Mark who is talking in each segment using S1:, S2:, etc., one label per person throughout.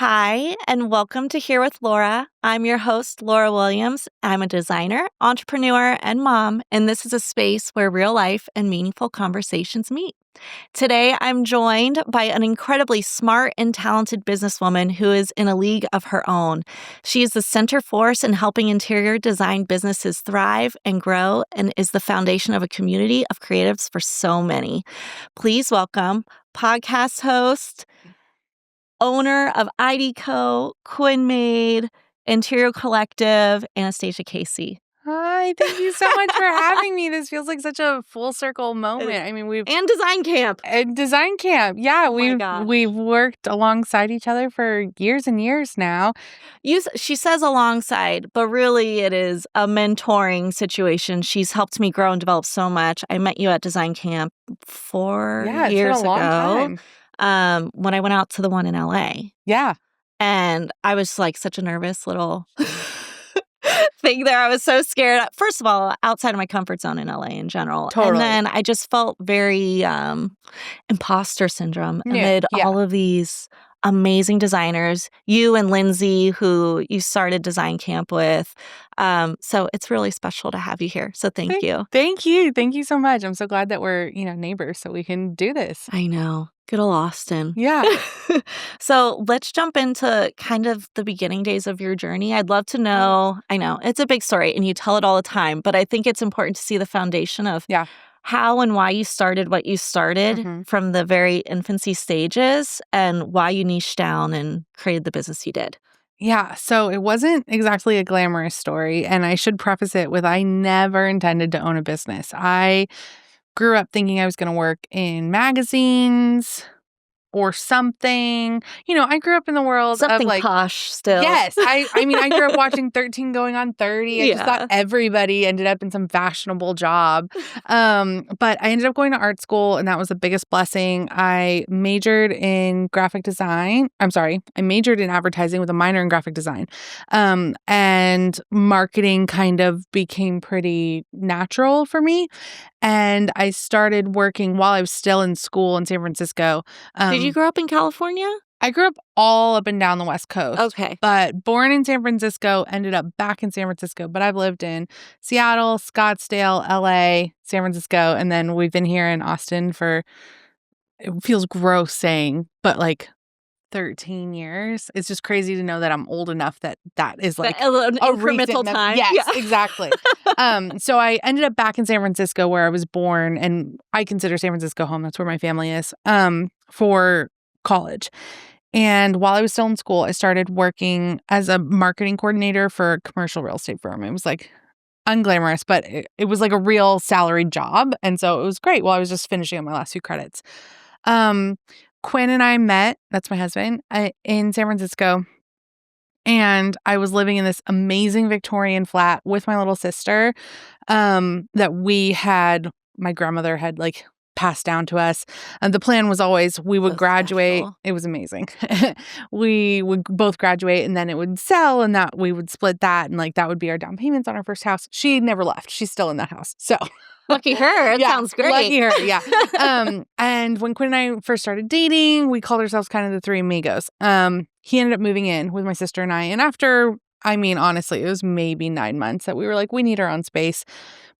S1: Hi, and welcome to Here with Laura. I'm your host, Laura Williams. I'm a designer, entrepreneur, and mom, and this is a space where real life and meaningful conversations meet. Today, I'm joined by an incredibly smart and talented businesswoman who is in a league of her own. She is the center force in helping interior design businesses thrive and grow and is the foundation of a community of creatives for so many. Please welcome podcast host, owner of IDCO, Kwin, Interior Collective, Anastasia Casey.
S2: Hi, thank you so much for having me. This feels like such a full circle moment. I mean,
S1: And Design Camp.
S2: Design camp. Yeah,
S1: Oh my gosh.
S2: we've worked alongside each other for years and years now.
S1: She says alongside, but really it is a mentoring situation. She's helped me grow and develop so much. I met you at Design Camp 4
S2: It's
S1: years
S2: been a long
S1: ago
S2: time.
S1: when I went out to the one in LA.
S2: Yeah.
S1: And I was like such a nervous little thing there. I was so scared. First of all, outside of my comfort zone in LA in general.
S2: Totally.
S1: And then I just felt very imposter syndrome amid all of these amazing designers, you and Lindsay, who you started Design Camp with. So it's really special to have you here. So thank you.
S2: Thank you. Thank you so much. I'm so glad that we're, neighbors so we can do this.
S1: I know. Good old Austin.
S2: Yeah.
S1: So let's jump into kind of the beginning days of your journey. I'd love to know, I know it's a big story and you tell it all the time, but I think it's important to see the foundation of how and why you started what you started from the very infancy stages and why you niched down and created the business you did.
S2: Yeah, so it wasn't exactly a glamorous story, and I should preface it with I never intended to own a business. I grew up thinking I was going to work in magazines or something. I grew up in the world
S1: something
S2: of like
S1: posh still.
S2: Yes. I mean, I grew up watching 13 Going on 30. I just thought everybody ended up in some fashionable job. But I ended up going to art school, and that was the biggest blessing. I majored in graphic design. I majored in advertising with a minor in graphic design. And marketing kind of became pretty natural for me. And I started working while I was still in school in San Francisco.
S1: Did you grow up in California?
S2: I grew up all up and down the West Coast.
S1: Okay.
S2: But born in San Francisco, ended up back in San Francisco. But I've lived in Seattle, Scottsdale, LA, San Francisco. And then we've been here in Austin for, it feels gross saying, but like 13 years. It's just crazy to know that I'm old enough that is like
S1: an incremental time.
S2: Yes, exactly. So I ended up back in San Francisco where I was born, and I consider San Francisco home. That's where my family is, for college. And while I was still in school, I started working as a marketing coordinator for a commercial real estate firm. It was like unglamorous, but it was like a real salaried job. And so it was great while I was just finishing up my last few credits. Kwin and I met, that's my husband, in San Francisco. And I was living in this amazing Victorian flat with my little sister that my grandmother had like passed down to us. And the plan was always we would graduate.
S1: Special.
S2: It was amazing. We would both graduate and then it would sell, and that we would split that, and like that would be our down payments on our first house. She never left. She's still in that house. So
S1: lucky her. It sounds great.
S2: Lucky her, yeah. And when Kwin and I first started dating, we called ourselves kind of the three amigos. He ended up moving in with my sister and I. And after, honestly, it was maybe 9 months that we were like, we need our own space.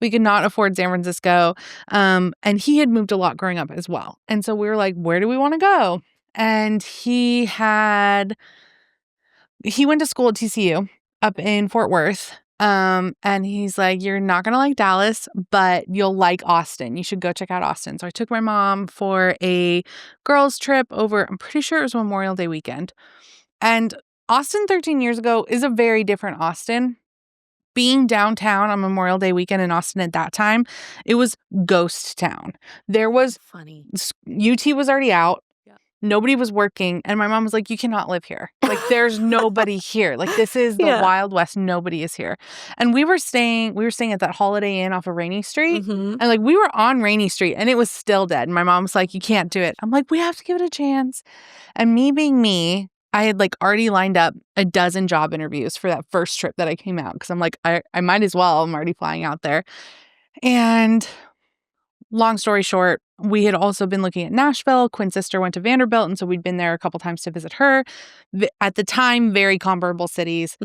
S2: We could not afford San Francisco. And he had moved a lot growing up as well. And so we were like, where do we want to go? And he went to school at TCU up in Fort Worth. And he's like, you're not going to like Dallas, but you'll like Austin. You should go check out Austin. So I took my mom for a girls trip over, I'm pretty sure it was Memorial Day weekend. And Austin 13 years ago is a very different Austin. Being downtown on Memorial Day weekend in Austin at that time, it was ghost town. There was
S1: funny.
S2: UT was already out. Nobody was working. And my mom was like, you cannot live here. Like, there's nobody here. Like, this is the Wild West. Nobody is here. And we were staying at that Holiday Inn off of Rainy Street. And like, we were on Rainy Street and it was still dead. And my mom was like, you can't do it. I'm like, we have to give it a chance. And me being me, I had like already lined up a dozen job interviews for that first trip that I came out. Cause I'm like, I might as well. I'm already flying out there. And long story short, we had also been looking at Nashville. Kwin's sister went to Vanderbilt, and so we'd been there a couple times to visit her. At the time, very comparable cities.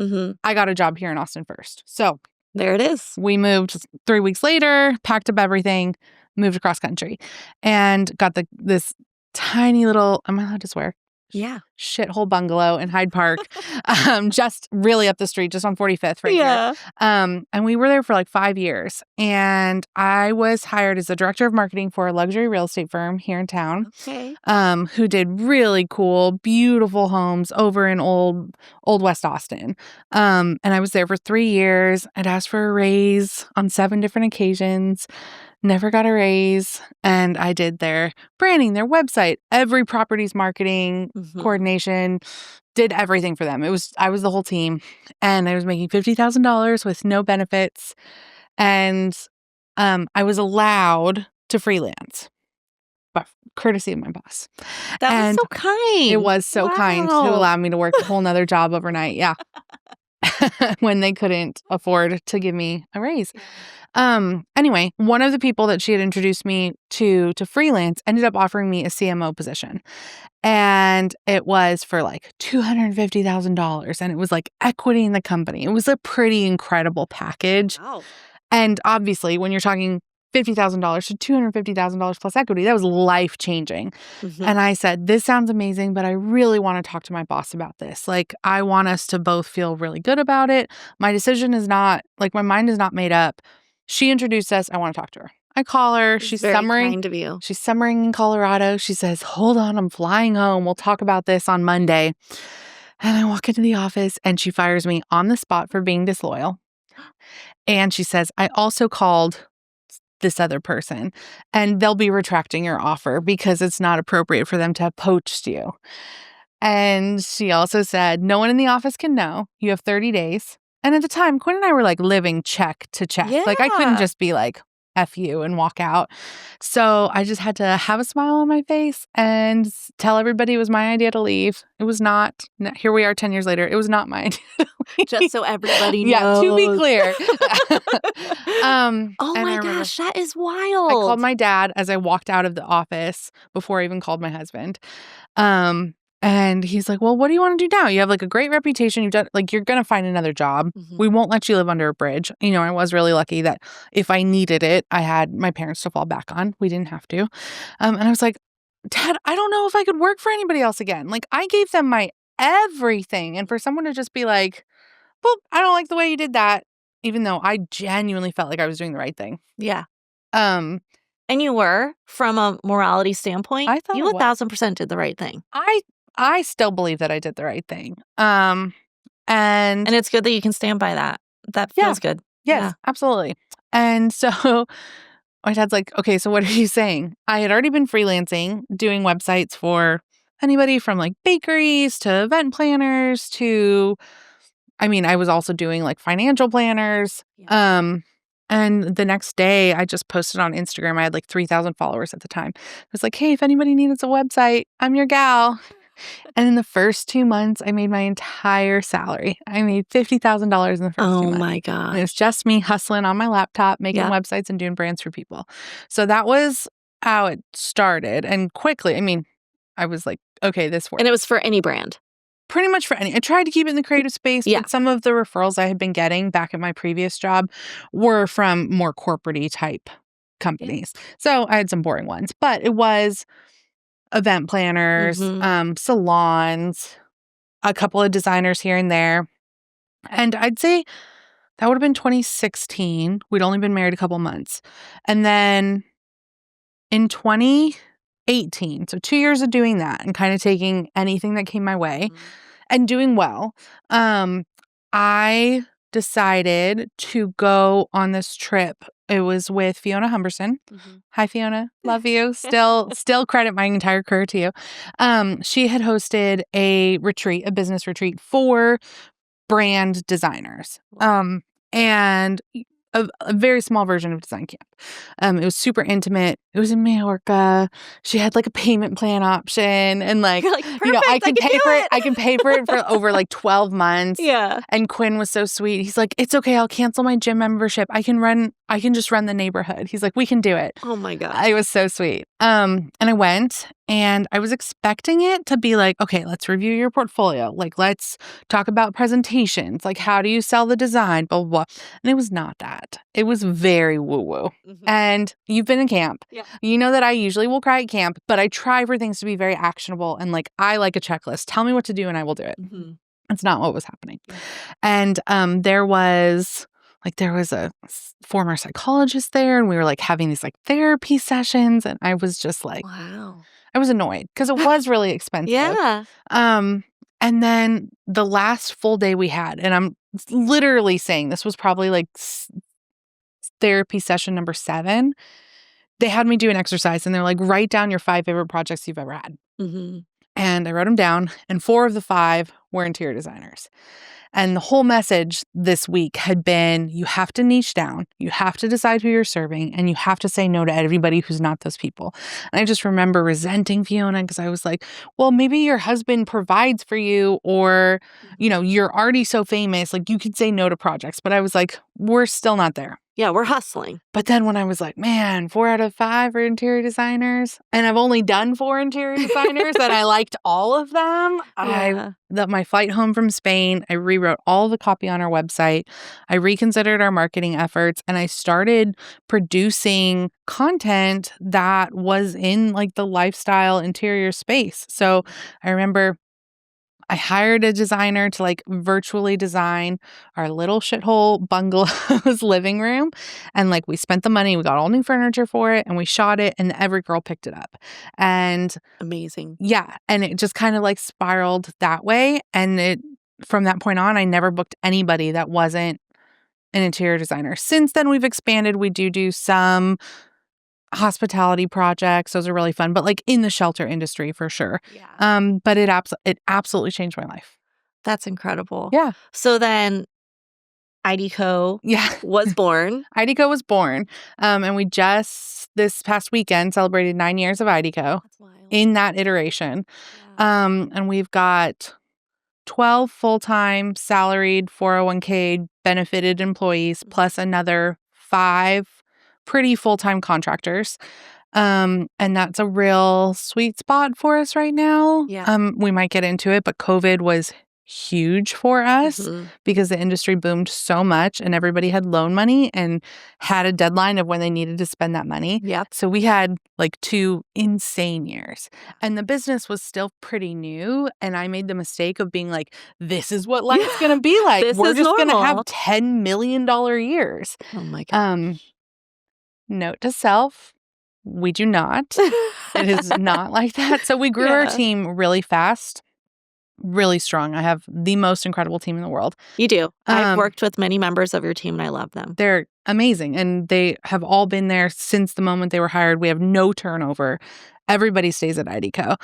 S2: I got a job here in Austin first. So
S1: there it is.
S2: We moved 3 weeks later, packed up everything, moved across country, and got this tiny little, am I allowed to swear?
S1: Yeah.
S2: Shithole bungalow in Hyde Park, just really up the street, just on 45th right here. And we were there for like 5 years. And I was hired as the director of marketing for a luxury real estate firm here in town.
S1: Okay.
S2: Who did really cool, beautiful homes over in old West Austin. And I was there for 3 years. I'd asked for a raise on 7 different occasions. Never got a raise. And I did their branding, their website, every property's marketing, coordination, did everything for them. I was the whole team. And I was making $50,000 with no benefits. And I was allowed to freelance, but courtesy of my boss.
S1: That was so kind.
S2: It was so kind to allow me to work a whole nother job overnight. Yeah. When they couldn't afford to give me a raise. Anyway, one of the people that she had introduced me to freelance ended up offering me a CMO position. And it was for like $250,000. And it was like equity in the company. It was a pretty incredible package.
S1: Wow.
S2: And obviously, when you're talking $50,000 to $250,000 plus equity, that was life-changing. And I said, this sounds amazing, but I really want to talk to my boss about this. Like, I want us to both feel really good about it. My decision is not, like, my mind is not made up. She introduced us. I want to talk to her. I call her. She's
S1: very
S2: summering.
S1: Kind of you.
S2: She's summering in Colorado. She says, hold on, I'm flying home. We'll talk about this on Monday. And I walk into the office and she fires me on the spot for being disloyal. And she says, I also called this other person and they'll be retracting your offer because it's not appropriate for them to have poached you. And she also said, no one in the office can know. You have 30 days. And at the time, Kwin and I were like living check to check.
S1: Yeah.
S2: Like I couldn't just be like, F you and walk out. So I just had to have a smile on my face and tell everybody it was my idea to leave. It was not. Here we are 10 years later. It was not my idea to leave.
S1: Just so everybody knows.
S2: Yeah, to be clear.
S1: Oh my gosh, that is wild.
S2: I called my dad as I walked out of the office before I even called my husband. And he's like, well, what do you want to do now? You have like a great reputation. You've done like, you're going to find another job. We won't let you live under a bridge. You know, I was really lucky that if I needed it, I had my parents to fall back on. We didn't have to. And I was like, Dad, I don't know if I could work for anybody else again. Like I gave them my everything. And for someone to just be like, well, I don't like the way you did that. Even though I genuinely felt like I was doing the right thing.
S1: Yeah. And you were, from a morality standpoint,
S2: I thought
S1: you 1,000% did the right thing.
S2: I still believe that I did the right thing. And
S1: it's good that you can stand by that. That feels good.
S2: Yes, absolutely. And so my dad's like, okay, so what are you saying? I had already been freelancing, doing websites for anybody from like bakeries to event planners to, I mean, I was also doing like financial planners. Yeah. And the next day I just posted on Instagram. I had like 3,000 followers at the time. I was like, hey, if anybody needs a website, I'm your gal. And in the first 2 months, I made my entire salary. I made $50,000 in the first 2 months.
S1: Oh my gosh.
S2: And it was just me hustling on my laptop, making websites and doing brands for people. So that was how it started. And quickly, I mean, I was like, okay, this works.
S1: And it was for any brand?
S2: Pretty much for any. I tried to keep it in the creative space, but some of the referrals I had been getting back at my previous job were from more corporate-y type companies. So I had some boring ones, but it was event planners, salons, a couple of designers here and there. And I'd say that would have been 2016. We'd only been married a couple months. And then in 2018, so 2 years of doing that and kind of taking anything that came my way and doing well, I decided to go on this trip. It was with Fiona Humberson. Hi, Fiona. Love you. Still credit my entire career to you. She had hosted a business retreat for brand designers. And a very small version of design camp. It was super intimate. It was in Majorca. She had like a payment plan option, and like,
S1: You're like, perfect,
S2: I can pay for it. I can pay for it for over like 12 months.
S1: Yeah.
S2: And Kwin was so sweet. He's like, it's okay. I'll cancel my gym membership. I can just run the neighborhood. He's like, we can do it.
S1: Oh my God.
S2: It was so sweet. And I went, and I was expecting it to be like, okay, let's review your portfolio. Like, let's talk about presentations. Like, how do you sell the design? Blah, blah, blah. And it was not that. It was very woo-woo. And you've been in camp.
S1: Yeah.
S2: You know that I usually will cry at camp, but I try for things to be very actionable. And like, I like a checklist. Tell me what to do and I will do it. It's not what was happening.
S1: Yeah.
S2: And there was a former psychologist there, and we were like having these like therapy sessions, and I was just like,
S1: wow.
S2: I was annoyed because it was really expensive.
S1: Yeah.
S2: And then the last full day we had, and I'm literally saying this was probably like therapy session number 7. They had me do an exercise, and they're like, write down your 5 favorite projects you've ever had. And I wrote them down, and 4 of the 5 were interior designers. And the whole message this week had been, you have to niche down, you have to decide who you're serving, and you have to say no to everybody who's not those people. And I just remember resenting Fiona because I was like, well, maybe your husband provides for you, or, you're already so famous, like you could say no to projects. But I was like, we're still not there.
S1: Yeah, we're hustling.
S2: But then when I was like, man, 4 out of 5 are interior designers, and I've only done 4 interior designers, and I liked all of them.
S1: Yeah.
S2: My flight home from Spain, I rewrote all the copy on our website. I reconsidered our marketing efforts, and I started producing content that was in like the lifestyle interior space. So I remember I hired a designer to like virtually design our little shithole bungalow's living room. And like we spent the money, we got all new furniture for it, and we shot it, and every girl picked it up. And
S1: amazing.
S2: Yeah. And it just kind of like spiraled that way. And from that point on, I never booked anybody that wasn't an interior designer. Since then, we've expanded. We do some hospitality projects. Those are really fun, but like in the shelter industry for sure.
S1: Yeah.
S2: But it absolutely changed my life.
S1: That's incredible.
S2: Yeah.
S1: So then IDCO was born.
S2: IDCO was born. And we just this past weekend celebrated 9 years of IDCO.
S1: That's wild.
S2: In that iteration. Yeah. And we've got 12 full-time salaried 401k benefited employees, plus another 5 pretty full-time contractors. And that's a real sweet spot for us right now.
S1: Yeah.
S2: We might get into it, but COVID was huge for us because the industry boomed so much, and everybody had loan money and had a deadline of when they needed to spend that money.
S1: Yep.
S2: So we had like 2 insane years, and the business was still pretty new. And I made the mistake of being like, this is what life's going to be like. We're just going to have $10 million years.
S1: Oh my gosh.
S2: Note to self, we do not. It is not like that. So we grew our team really fast, really strong. I have the most incredible team in the world.
S1: You do. I've worked with many members of your team, and I love them.
S2: They're amazing, and they have all been there since the moment they were hired. We have no turnover. Everybody stays at IDCO,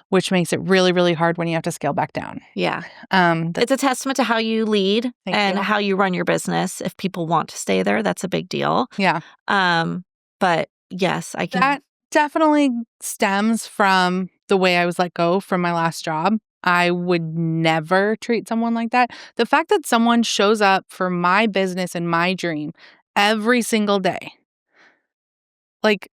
S2: which makes it really, really hard when you have to scale back down.
S1: Yeah. It's a testament to how you lead and how you run your business. If people want to stay there, that's a big deal.
S2: Yeah.
S1: But yes, I can.
S2: That definitely stems from the way I was let go from my last job. I would never treat someone like that. The fact that someone shows up for my business and my dream every single day, like,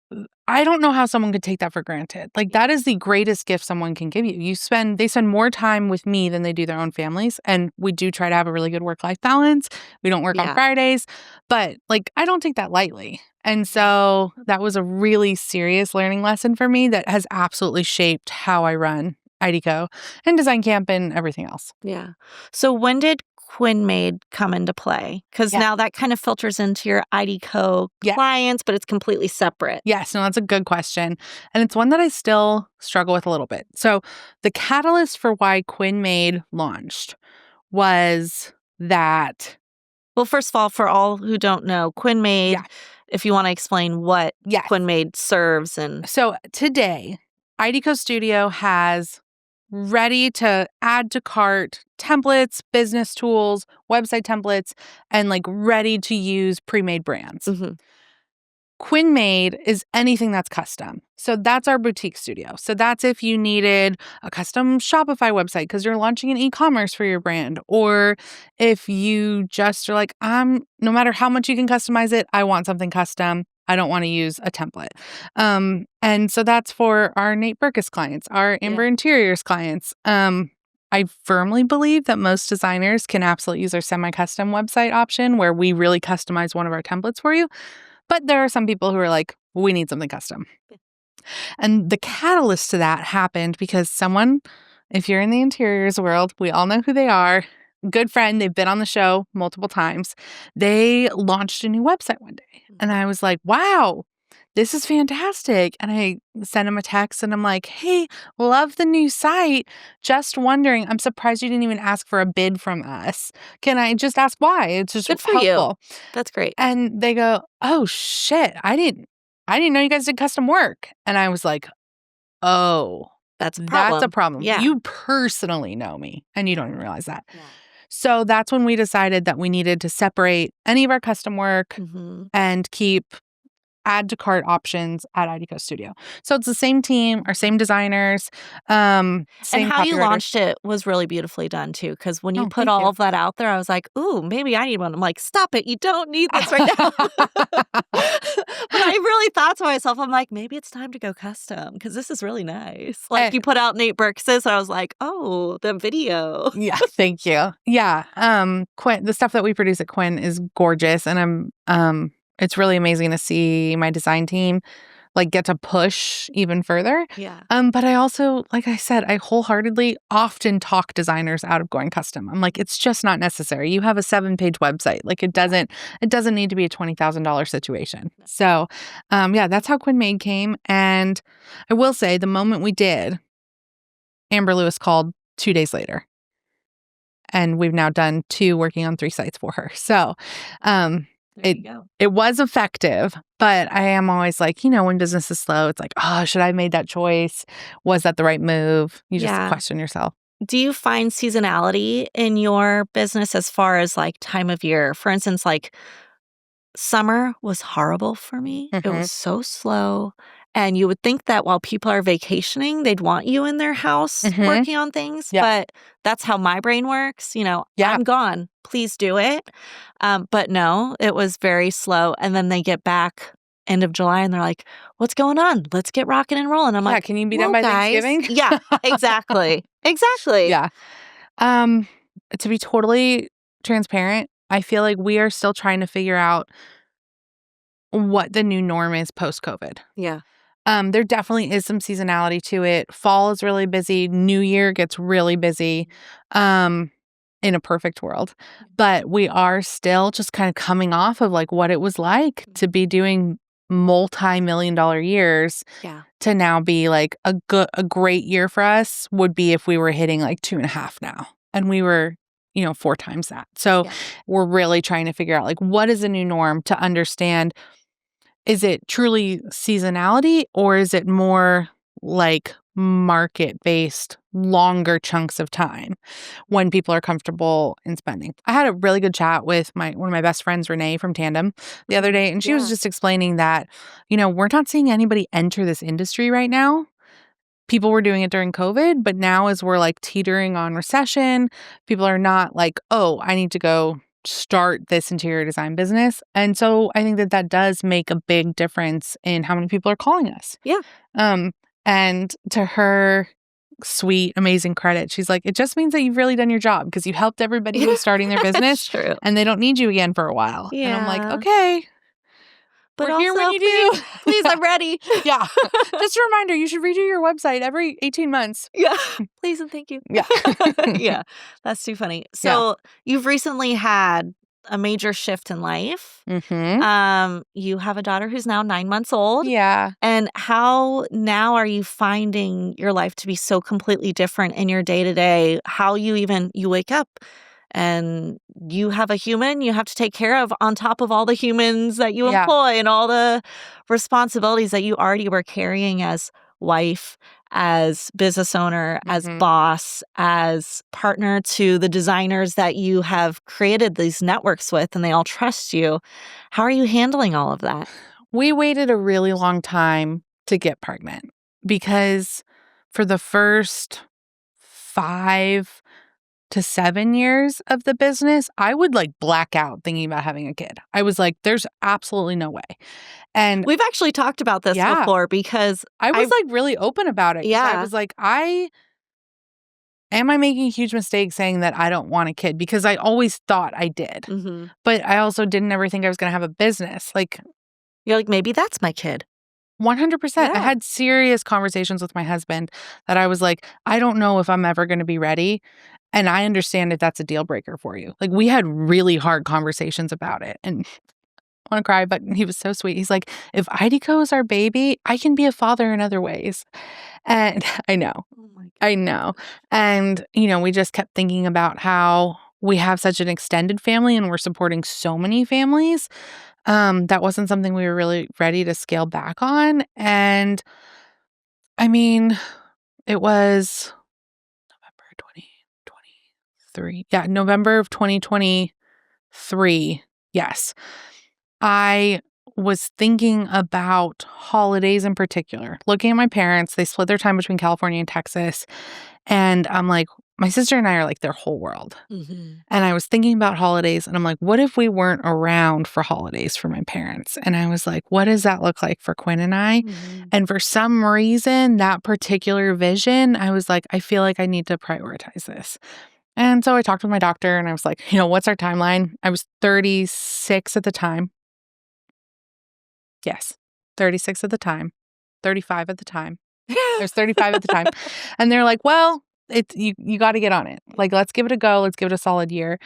S2: I don't know how someone could take that for granted. Like, that is the greatest gift someone can give you. They spend more time with me than they do their own families. And we do try to have a really good work-life balance. We don't work on Fridays, but like, I don't take that lightly. And so that was a really serious learning lesson for me that has absolutely shaped how I run IDCO and Design Camp and everything else.
S1: Yeah. So when did Kwin Made come into play? Because now that kind of filters into your IDCO clients, but it's completely separate.
S2: Yes, no, that's a good question. And it's one that I still struggle with a little bit. So the catalyst for why Kwin Made launched was that...
S1: Well, first of all, for all who don't know, Kwin Made, if you want to explain what Kwin Made serves.
S2: So today, IDCO Studio has ready to add to cart templates, business tools, website templates, and like ready to use pre-made brands. Kwin Made is anything that's custom. So that's our boutique studio. So that's if you needed a custom Shopify website because you're launching an e-commerce for your brand, or if you just are like, no matter how much you can customize it, I want something custom. I don't want to use a template. And so that's for our Nate Berkus clients, our Amber Interiors clients. I firmly believe that most designers can absolutely use our semi-custom website option where we really customize one of our templates for you. But there are some people who are like, we need something custom. And the catalyst to that happened because someone, if you're in the interiors world, we all know who they are. Good friend. They've been on the show multiple times. They launched a new website one day. And I was like, wow, this is fantastic. And I sent him a text and I'm like, hey, love the new site. Just wondering, I'm surprised you didn't even ask for a bid from us. Can I just ask why? It's just
S1: Good for
S2: helpful.
S1: you. That's great.
S2: And they go, oh shit, I didn't know you guys did custom work. And I was like, oh,
S1: that's a problem.
S2: Yeah. You personally know me and you don't even realize that. Yeah. So that's when we decided that we needed to separate any of our custom work and keep add to cart options at IDCO Studio. So it's the same team, our same designers, same
S1: and how you launched it was really beautifully done too. Because when you put all of that out there, I was like, ooh, maybe I need one. I'm like, stop it. You don't need this right now. But I really thought to myself, I'm like, maybe it's time to go custom because this is really nice. Like you put out Nate Berkus, and I was like, oh, the video.
S2: Yeah, thank you. Yeah. Kwin, the stuff that we produce at Kwin is gorgeous. And it's really amazing to see my design team like get to push even further.
S1: Yeah.
S2: But I also, like I said, I wholeheartedly often talk designers out of going custom. I'm like, it's just not necessary. You have a 7-page website. Like it doesn't need to be a $20,000 situation. So, that's how Kwin Made came. And I will say the moment we did, Amber Lewis called 2 days later. And we've now done 2 working on 3 sites for her. So, it was effective, but I am always like, when business is slow, it's like, oh, should I have made that choice? Was that the right move? You just question yourself.
S1: Do you find seasonality in your business as far as like time of year? For instance, like summer was horrible for me. It was so slow. And you would think that while people are vacationing, they'd want you in their house working on things. Yep. But that's how my brain works. I'm gone. Please do it. But no, it was very slow. And then they get back end of July and they're like, what's going on? Let's get rocking and rolling. I'm like,
S2: can you be done by Thanksgiving?
S1: Yeah, exactly. Exactly.
S2: Yeah. To be totally transparent, I feel like we are still trying to figure out what the new norm is post-COVID.
S1: Yeah.
S2: There definitely is some seasonality to it. Fall is really busy. New Year gets really busy in a perfect world. But we are still just kind of coming off of like what it was like to be doing multi-million-dollar years to now be like a great year for us would be if we were hitting like 2.5 now. And we were 4 times that. So we're really trying to figure out like what is the new norm to understand. Is it truly seasonality or is it more like market-based, longer chunks of time when people are comfortable in spending? I had a really good chat with one of my best friends, Renee from Tandem, the other day, and she was just explaining that, we're not seeing anybody enter this industry right now. People were doing it during COVID, but now as we're like teetering on recession, people are not like, oh, I need to go start this interior design business. And so I think that does make a big difference in how many people are calling us.
S1: Yeah.
S2: And to her sweet, amazing credit, she's like, it just means that you've really done your job because you helped everybody who's starting their business
S1: True.
S2: And they don't need you again for a while.
S1: Yeah.
S2: And I'm like, okay.
S1: But
S2: we're
S1: also,
S2: here when you do.
S1: Please, I'm ready.
S2: Yeah. Just a reminder, you should redo your website every 18 months.
S1: Yeah. Please and thank you.
S2: Yeah.
S1: Yeah. That's too funny. So you've recently had a major shift in life. You have a daughter who's now 9 months old.
S2: Yeah.
S1: And how now are you finding your life to be so completely different in your day-to-day? How you wake up and you have a human you have to take care of on top of all the humans that you employ and all the responsibilities that you already were carrying as wife, as business owner, as boss, as partner to the designers that you have created these networks with and they all trust you. How are you handling all of that?
S2: We waited a really long time to get pregnant because for the first 5 to 7 years of the business, I would like black out thinking about having a kid. I was like, there's absolutely no way. And
S1: We've actually talked about this
S2: Yeah.
S1: before because
S2: I was like really open about it. 'Cause I
S1: Yeah.
S2: was like, am I making a huge mistake saying that I don't want a kid? Because I always thought I did.
S1: Mhm.
S2: But I also didn't ever think I was going to have a business. Like,
S1: You're like, maybe that's my kid.
S2: 100%. I
S1: Yeah.
S2: had serious conversations with my husband that I was like, I don't know if I'm ever going to be ready. And I understand if that's a deal breaker for you. Like, we had really hard conversations about it. And I want to cry, but he was so sweet. He's like, if IDCO is our baby, I can be a father in other ways. And I know.
S1: Oh my
S2: I know. And, we just kept thinking about how we have such an extended family and we're supporting so many families. That wasn't something we were really ready to scale back on. And I mean, it was November 2023. Yeah, November of 2023. Yes. I was thinking about holidays in particular, looking at my parents. They split their time between California and Texas. And I'm like, my sister and I are like their whole world.
S1: Mhm.
S2: And I was thinking about holidays and I'm like, what if we weren't around for holidays for my parents? And I was like, what does that look like for Kwin and I?
S1: Mhm.
S2: And for some reason, that particular vision, I was like, I feel like I need to prioritize this. And so I talked with my doctor and I was like, what's our timeline? I was 36 at the time. Yes, 36 at the time, 35 at the time. I was 35 at the time. And they're like, well, you got to get on it. Like, let's give it a go. Let's give it a solid year.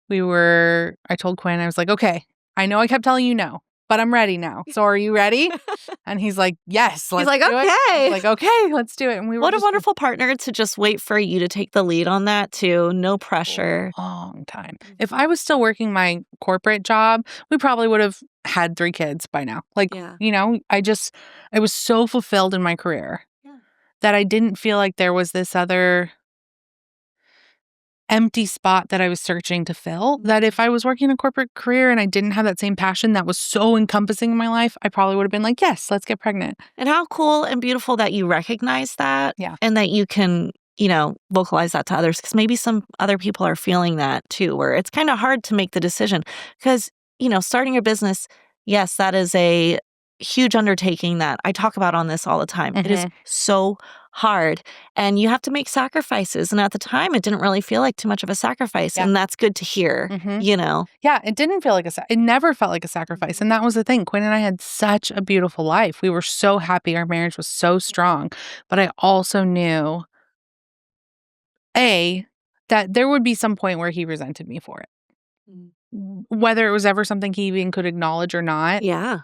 S2: I told Kwin, I was like, okay, I know I kept telling you no, but I'm ready now. So are you ready? And he's like, yes, let's
S1: like,
S2: do it. I
S1: okay.
S2: was like, okay, let's do it. And we were
S1: What a
S2: just
S1: wonderful partner to just wait for you to take the lead on that too. No pressure.
S2: a long time. If I was still working my corporate job, we probably would have had 3 kids by now. Like,
S1: Yeah.
S2: I was so fulfilled in my career that I didn't feel like there was this other empty spot that I was searching to fill. That if I was working a corporate career and I didn't have that same passion that was so encompassing in my life, I probably would have been like, yes, let's get pregnant.
S1: And how cool and beautiful that you recognize that.
S2: Yeah.
S1: And that you can, vocalize that to others. Because maybe some other people are feeling that too, where it's kind of hard to make the decision. Because, starting your business, yes, that is a huge undertaking that I talk about on this all the time. It is so hard and you have to make sacrifices. And at the time, it didn't really feel like too much of a sacrifice.
S2: Yeah.
S1: And that's good to hear,
S2: Yeah, it didn't feel like it never felt like a sacrifice. And that was the thing. Kwin and I had such a beautiful life. We were so happy. Our marriage was so strong. But I also knew, that there would be some point where he resented me for it. Whether it was ever something he even could acknowledge or not.
S1: Yeah.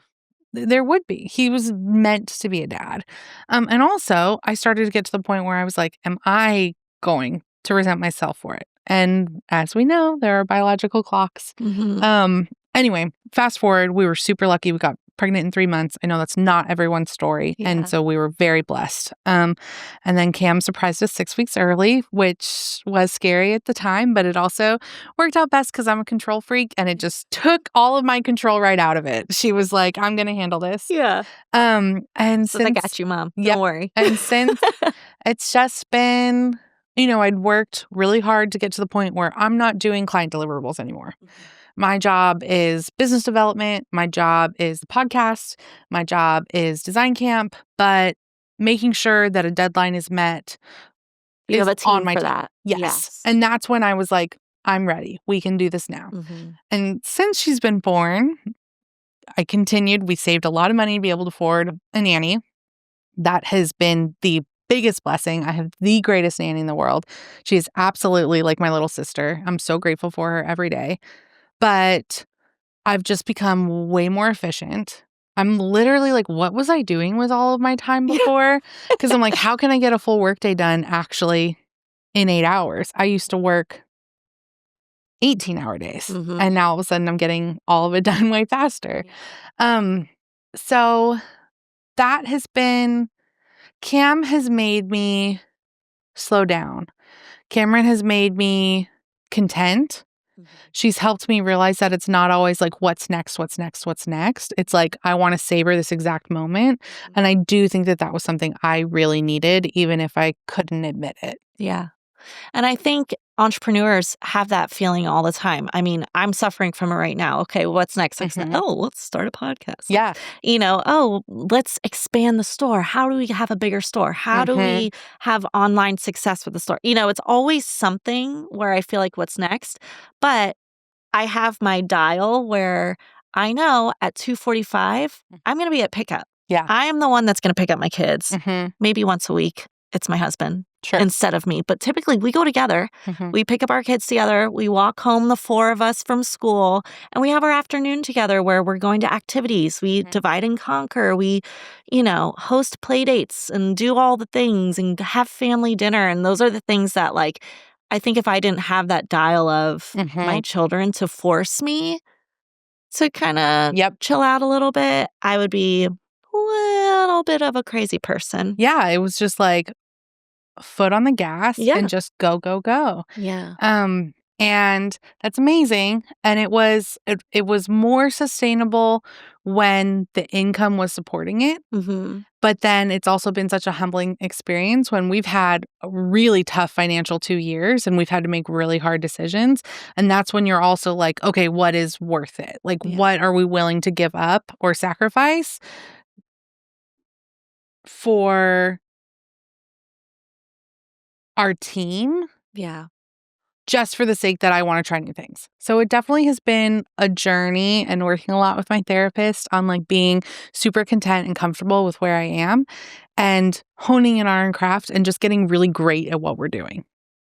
S2: There would be. He was meant to be a dad. And also, I started to get to the point where I was like, am I going to resent myself for it? And as we know, there are biological clocks. Anyway, fast forward, we were super lucky. We got pregnant in 3 months. I know that's not everyone's story.
S1: Yeah.
S2: And so we were very blessed. And then Cam surprised us 6 weeks early, which was scary at the time, but it also worked out best because I'm a control freak and it just took all of my control right out of it. She was like, I'm going to handle this.
S1: Yeah.
S2: And
S1: So I got you, Mom.
S2: Yep.
S1: Don't worry.
S2: And since it's just been, I'd worked really hard to get to the point where I'm not doing client deliverables anymore. My job is business development. My job is the podcast. My job is design camp. But making sure that a deadline is met
S1: You have
S2: is
S1: a team
S2: on my
S1: for
S2: team.
S1: that.
S2: Yes. And that's when I was like, I'm ready. We can do this now. And since she's been born, I continued. We saved a lot of money to be able to afford a nanny. That has been the biggest blessing. I have the greatest nanny in the world. She is absolutely like my little sister. I'm so grateful for her every day. But I've just become way more efficient. I'm literally like, what was I doing with all of my time before? Because I'm like, how can I get a full workday done actually in 8 hours? I used to work 18-hour days. And now all of a sudden I'm getting all of it done way faster. So that has been, Cam has made me slow down. Cameron has made me content. She's helped me realize that it's not always like, what's next, what's next, what's next. It's like, I want to savor this exact moment. And I do think that that was something I really needed, even if I couldn't admit it.
S1: Yeah. And I think entrepreneurs have that feeling all the time. I mean, I'm suffering from it right now. Okay, what's next? Oh, let's start a podcast.
S2: Yeah.
S1: Oh, let's expand the store. How do we have a bigger store? How do we have online success with the store? It's always something where I feel like what's next. But I have my dial where I know at 2:45, I'm going to be at pickup.
S2: Yeah.
S1: I am the one that's going to pick up my kids. Maybe once a week. It's my husband.
S2: Sure.
S1: Instead of me. But typically we go together. We pick up our kids together. We walk home, the four of us from school, and we have our afternoon together where we're going to activities. We divide and conquer. We, host play dates and do all the things and have family dinner. And those are the things that, like, I think if I didn't have that dial of my children to force me to kind of chill out a little bit, I would be a little bit of a crazy person.
S2: Yeah, it was just like, foot on the gas and just go, go, go.
S1: Yeah.
S2: And that's amazing. And it was more sustainable when the income was supporting it. But then it's also been such a humbling experience when we've had a really tough financial 2 years and we've had to make really hard decisions. And that's when you're also like, okay, what is worth it? Like, what are we willing to give up or sacrifice for our team?
S1: Yeah.
S2: Just for the sake that I want to try new things. So it definitely has been a journey and working a lot with my therapist on like being super content and comfortable with where I am and honing in our own craft and just getting really great at what we're doing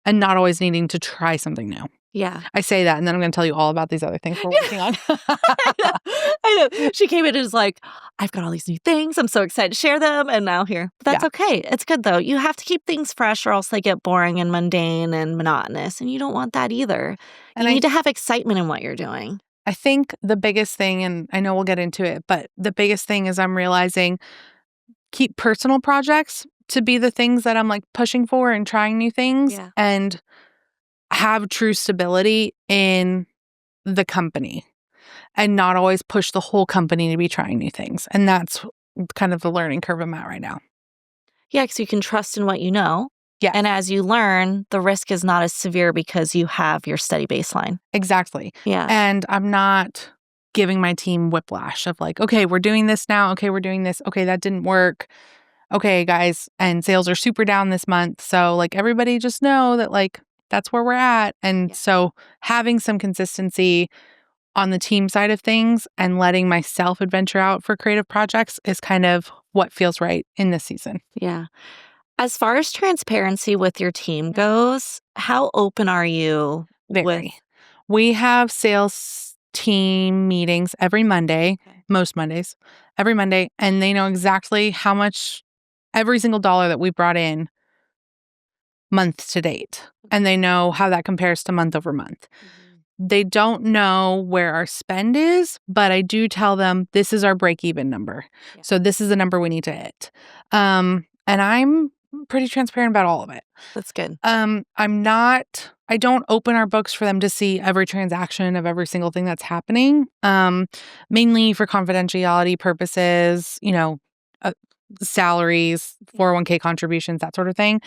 S2: and not always needing to try something new.
S1: Yeah.
S2: I say that and then I'm going to tell you all about these other things we're working on.
S1: I know. She came in and was like, I've got all these new things. I'm so excited to share them. And now here. But that's okay. It's good though. You have to keep things fresh or else they get boring and mundane and monotonous. And you don't want that either. You need to have excitement in what you're doing.
S2: I think the biggest thing, and I know we'll get into it, but the biggest thing is I'm realizing keep personal projects to be the things that I'm like pushing for and trying new things and have true stability in the company and not always push the whole company to be trying new things. And that's kind of the learning curve I'm at right now.
S1: Yeah, because you can trust in what you know.
S2: Yeah.
S1: And as you learn, the risk is not as severe because you have your steady baseline.
S2: Exactly.
S1: Yeah.
S2: And I'm not giving my team whiplash of like, okay, we're doing this now. Okay, we're doing this. Okay, that didn't work. Okay, guys, and sales are super down this month. So like everybody just know that like that's where we're at. And so having some consistency on the team side of things and letting myself adventure out for creative projects is kind of what feels right in this season.
S1: Yeah. As far as transparency with your team goes, how open are you with?
S2: We have sales team meetings every Monday, most Mondays, every Monday, and they know exactly how much every single dollar that we brought in month to date. And they know how that compares to month over month. They don't know where our spend is, but I do tell them this is our break-even number. So this is the number we need to hit. And I'm pretty transparent about all of it.
S1: That's good.
S2: I don't open our books for them to see every transaction of every single thing that's happening, mainly for confidentiality purposes, salaries, 401k contributions, that sort of thing.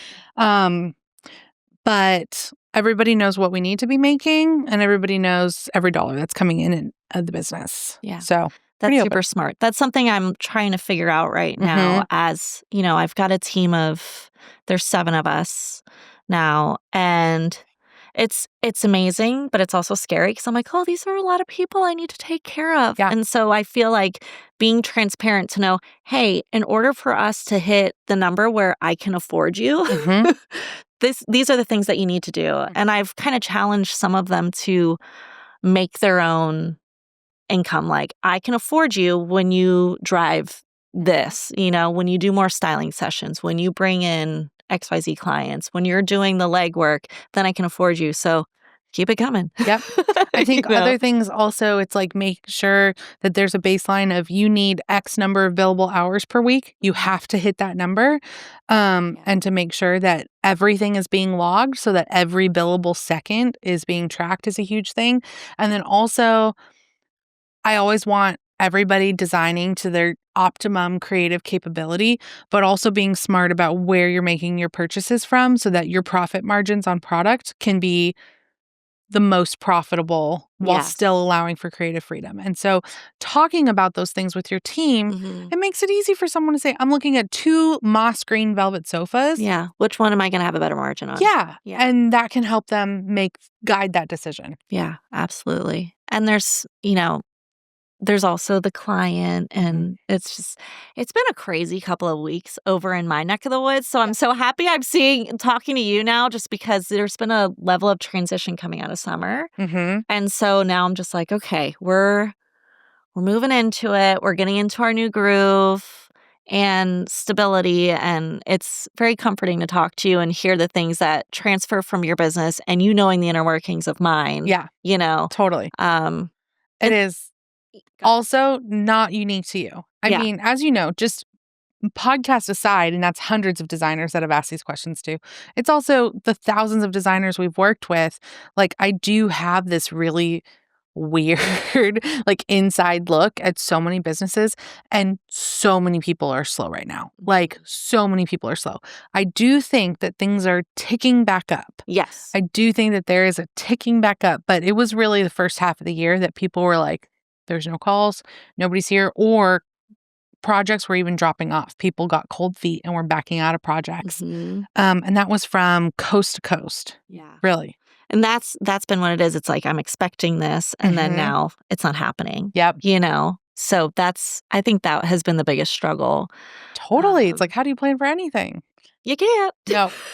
S2: But everybody knows what we need to be making and everybody knows every dollar that's coming in the business.
S1: Yeah.
S2: So
S1: that's super smart. That's something I'm trying to figure out right now as, I've got a team of, there's 7 of us now and it's amazing, but it's also scary because I'm like, oh, these are a lot of people I need to take care of.
S2: Yeah.
S1: And so I feel like being transparent to know, hey, in order for us to hit the number where I can afford you, these are the things that you need to do. And I've kind of challenged some of them to make their own income. Like, I can afford you when you drive this, when you do more styling sessions, when you bring in XYZ clients, when you're doing the legwork, then I can afford you. So keep it coming.
S2: Yep. I think other things also, it's like make sure that there's a baseline of you need X number of billable hours per week. You have to hit that number. And to make sure that everything is being logged so that every billable second is being tracked is a huge thing. And then also, I always want everybody designing to their optimum creative capability, but also being smart about where you're making your purchases from so that your profit margins on product can be the most profitable while still allowing for creative freedom. And so talking about those things with your team, it makes it easy for someone to say, I'm looking at 2 moss green velvet sofas.
S1: Yeah. Which one am I going to have a better margin on?
S2: Yeah. And that can help them guide that decision.
S1: Yeah, absolutely. And there's also the client, and it's been a crazy couple of weeks over in my neck of the woods. So I'm so happy I'm talking to you now, just because there's been a level of transition coming out of summer. And so now I'm just like, okay, we're moving into it. We're getting into our new groove and stability. And it's very comforting to talk to you and hear the things that transfer from your business and you knowing the inner workings of mine.
S2: Yeah. Totally. It is also not unique to you. I mean, as you know, just podcast aside, and that's hundreds of designers that have asked these questions too. It's also the thousands of designers we've worked with. Like, I do have this really weird, like, inside look at so many businesses, and so many people are slow right now. Like, so many people are slow. I do think that things are ticking back up.
S1: Yes.
S2: I do think that there is a ticking back up, but it was really the first half of the year that people were like, there's no calls, nobody's here, or projects were even dropping off. People got cold feet and were backing out of projects. And that was from coast to coast. Yeah. Really.
S1: And that's been what it is. It's like, I'm expecting this, and then now it's not happening.
S2: Yep.
S1: So I think that has been the biggest struggle.
S2: Totally. It's like, how do you plan for anything?
S1: You can't.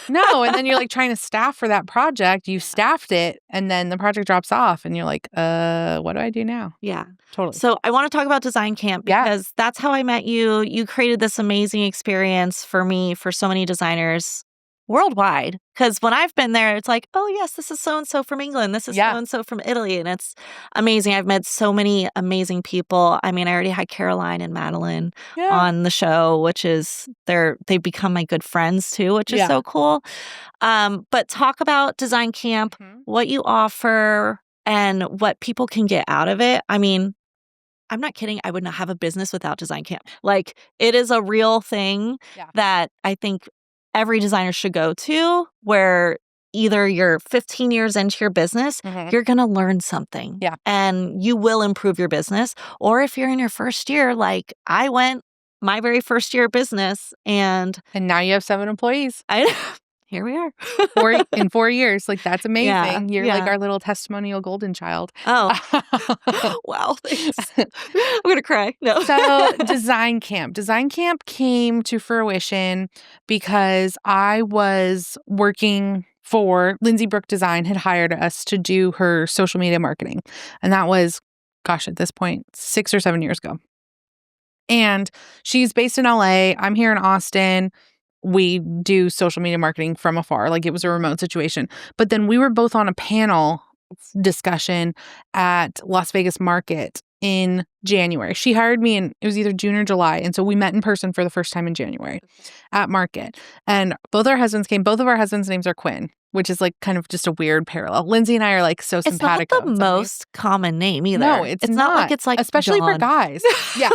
S2: No. And then you're like trying to staff for that project. You staffed it, and then the project drops off, and you're like, what do I do now?
S1: Yeah.
S2: Totally.
S1: So I want to talk about Design Camp, because that's how I met you. You created this amazing experience for me, for so many designers worldwide. Because when I've been there, it's like, oh, yes, this is so-and-so from England. This is so-and-so from Italy. And it's amazing. I've met so many amazing people. I mean, I already had Caroline and Madeline on the show, which is, they've become my good friends too, which is so cool. But talk about Design Camp, what you offer, and what people can get out of it. I mean, I'm not kidding. I would not have a business without Design Camp. Like, it is a real thing that I think every designer should go to, where either you're 15 years into your business, you're going to learn something.
S2: Yeah.
S1: And you will improve your business. Or if you're in your first year, like I went my very first year of business, and
S2: now you have 7 employees.
S1: Here we are.
S2: In 4 years. Like, that's amazing.
S1: Yeah,
S2: You're like our little testimonial golden child.
S1: Oh. Wow. Thanks. I'm going to cry. No.
S2: So Design Camp came to fruition because I was working for Lindsay Brooke Design, had hired us to do her social media marketing. And that was, gosh, at this point, 6 or 7 years ago. And she's based in LA. I'm here in Austin. We do social media marketing from afar. Like, it was a remote situation. But then we were both on a panel discussion at Las Vegas Market in January. She hired me in, it was either June or July. And so we met in person for the first time in January at Market. And both our husbands came. Both of our husbands' names are Kwin, which is like kind of just a weird parallel. Lindsay and I are like so simpatico.
S1: It's not the most common name either.
S2: No, it's not like it's like especially John. For guys. Yeah.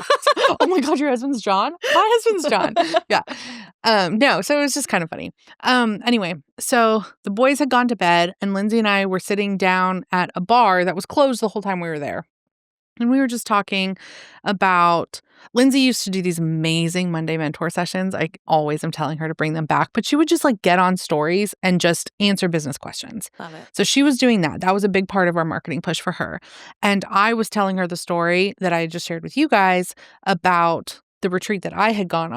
S2: Oh my God, your husband's John? My husband's John. Yeah. No, so it was just kind of funny. Anyway, so the boys had gone to bed, and Lindsay and I were sitting down at a bar that was closed the whole time we were there. And we were just talking about, Lindsay used to do these amazing Monday mentor sessions. I always am telling her to bring them back, but she would just like get on stories and just answer business questions.
S1: Love it.
S2: So she was doing that. That was a big part of our marketing push for her. And I was telling her the story that I just shared with you guys about the retreat that I had gone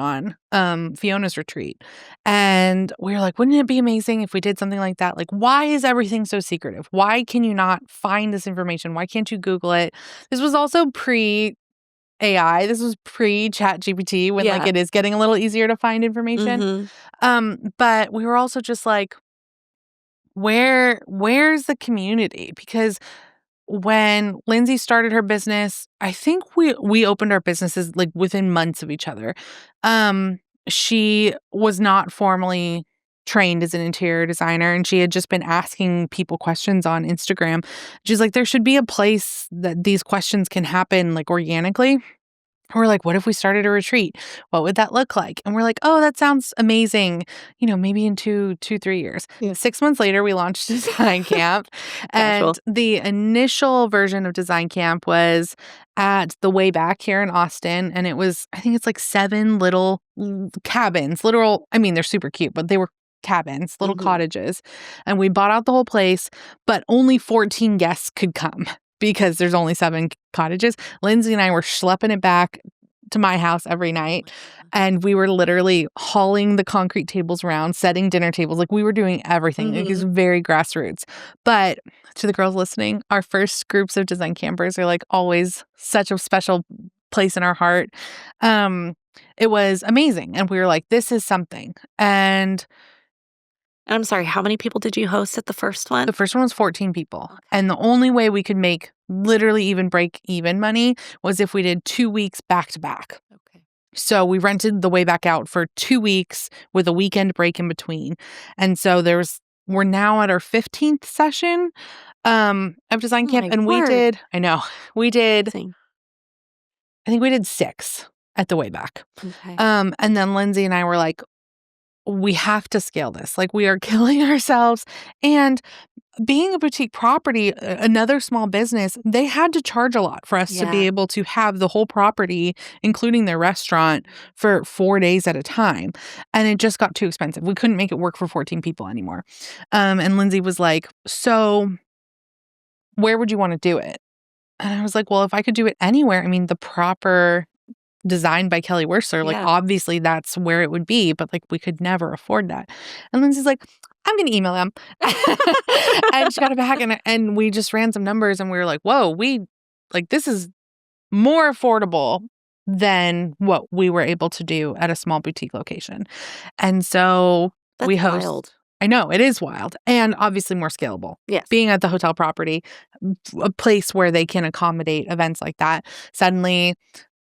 S2: on, Fiona's retreat. And we were like, wouldn't it be amazing if we did something like that? Like, why is everything so secretive? Why can you not find this information? Why can't you Google it? This was also pre-AI. This was pre-Chat GPT, when like it is getting a little easier to find information. But we were also just like, where's the community? Because when Lindsay started her business, I think we opened our businesses like within months of each other. She was not formally trained as an interior designer, and she had just been asking people questions on Instagram. She's like, there should be a place that these questions can happen like organically. We're like, what if we started a retreat? What would that look like? And we're like, oh, that sounds amazing. Maybe in 3 years.
S1: Yeah.
S2: 6 months later, we launched Design Camp.
S1: Casual.
S2: And the initial version of Design Camp was at the Way Back here in Austin. And it was, I think it's like 7 little cabins, they're super cute, but they were cabins, little cottages. And we bought out the whole place, but only 14 guests could come because there's only 7 cottages. Lindsay and I were schlepping it back to my house every night. And we were literally hauling the concrete tables around, setting dinner tables. Like we were doing everything. It was very grassroots. But to the girls listening, our first groups of design campers are like always such a special place in our heart. It was amazing. And we were like, this is something. And
S1: I'm sorry, how many people did you host at the first one?
S2: the first one was 14 people. And the only way we could make literally even break even money was if we did 2 weeks back to back.
S1: Okay.
S2: So we rented the Way Back out for 2 weeks with a weekend break in between. And so we're now at our 15th session of Design Camp. And we did,
S1: Same.
S2: I think we did 6 at the Way Back.
S1: Okay.
S2: And then Lindsay and I were like, we have to scale this. Like we are killing ourselves. And being a boutique property, another small business, they had to charge a lot for us to be able to have the whole property, including their restaurant, for 4 days at a time. And it just got too expensive. We couldn't make it work for 14 people anymore. And Lindsay was like, so where would you want to do it? And I was like, well, if I could do it anywhere, the proper designed by Kelly Wersler, like obviously that's where it would be, but like we could never afford that. And Lindsay's like, I'm going to email them. And she got it back and we just ran some numbers and we were like, whoa, this is more affordable than what we were able to do at a small boutique location. And so
S1: That's
S2: we host.
S1: Wild.
S2: I know, it is wild and obviously more scalable.
S1: Yes.
S2: Being at the hotel property, a place where they can accommodate events like that, suddenly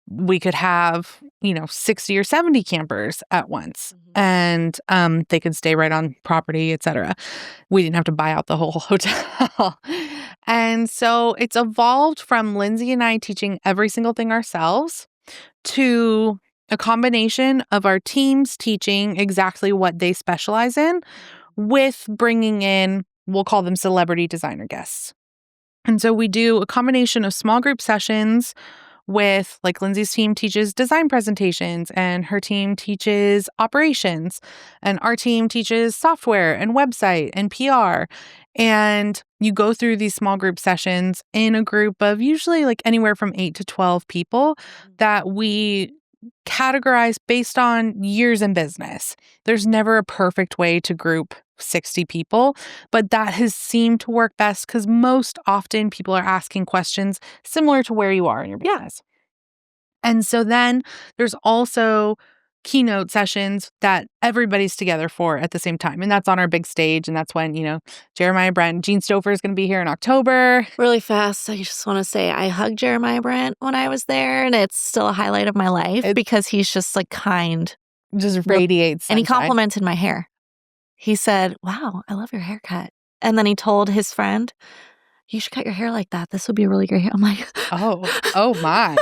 S2: we could have, 60 or 70 campers at once and they could stay right on property, etc. We didn't have to buy out the whole hotel. And so it's evolved from Lindsay and I teaching every single thing ourselves to a combination of our teams teaching exactly what they specialize in with bringing in, we'll call them celebrity designer guests. And so we do a combination of small group sessions with, like, Lindsay's team teaches design presentations and her team teaches operations and our team teaches software and website and PR. And you go through these small group sessions in a group of usually like anywhere from 8 to 12 people that we categorize based on years in business. There's never a perfect way to group 60 people, but that has seemed to work best because most often people are asking questions similar to where you are in your business. And so then there's also keynote sessions that everybody's together for at the same time. And that's on our big stage. And that's when, Jeremiah Brent, Gene Stouffer is going to be here in October.
S1: Really fast, I just want to say I hugged Jeremiah Brent when I was there, and it's still a highlight of my life because he's just like kind.
S2: Just radiates sunshine.
S1: And he complimented my hair. He said, wow, I love your haircut. And then he told his friend, you should cut your hair like that. This would be a really great hair. I'm like,
S2: oh my.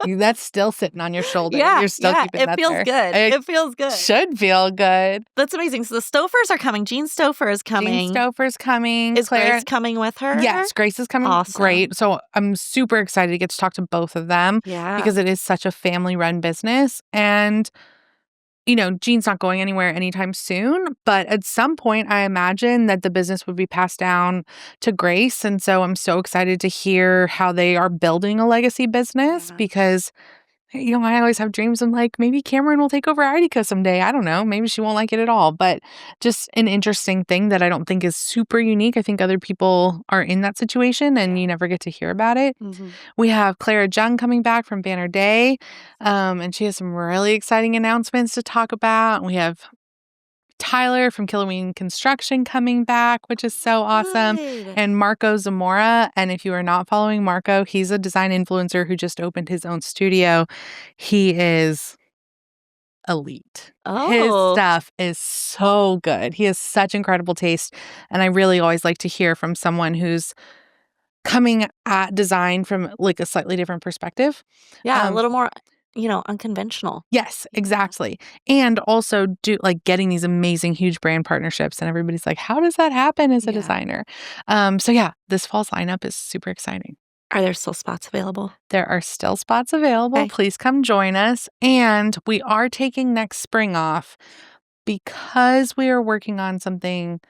S2: That's still sitting on your shoulder.
S1: Yeah,
S2: You're still keeping that
S1: feels
S2: there.
S1: good. It feels good.
S2: Should feel good.
S1: That's amazing. So the Stouffers are coming. Gene Stouffer is coming.
S2: Gene Stouffer's coming.
S1: Is Grace coming with her?
S2: Yes, Grace is coming.
S1: Awesome.
S2: Great. So I'm super excited to get to talk to both of them.
S1: Yeah.
S2: Because it is such a family-run business. And Gene's not going anywhere anytime soon, but at some point I imagine that the business would be passed down to Grace. And so I'm so excited to hear how they are building a legacy business because, I always have dreams of like, maybe Cameron will take over IDCO someday. I don't know. Maybe she won't like it at all, but just an interesting thing that I don't think is super unique. I think other people are in that situation and you never get to hear about it. Mm-hmm. We have Clara Jung coming back from Banner Day, and she has some really exciting announcements to talk about. We have Tyler from Kiloween Construction coming back, which is so awesome.
S1: Good.
S2: And Marco Zamora. And if you are not following Marco, he's a design influencer who just opened his own studio. He is elite. His
S1: Oh.
S2: stuff is so good. He has such incredible taste. And I really always like to hear from someone who's coming at design from like a slightly different perspective.
S1: Yeah, a little more, unconventional.
S2: Yes,
S1: Yeah.
S2: exactly. And also getting these amazing huge brand partnerships, and everybody's like, how does that happen as a
S1: Yeah.
S2: designer? So yeah, this fall's lineup is super exciting.
S1: Are there still spots available?
S2: There are still spots available.
S1: Okay.
S2: Please come join us. And we are taking next spring off because we are working on something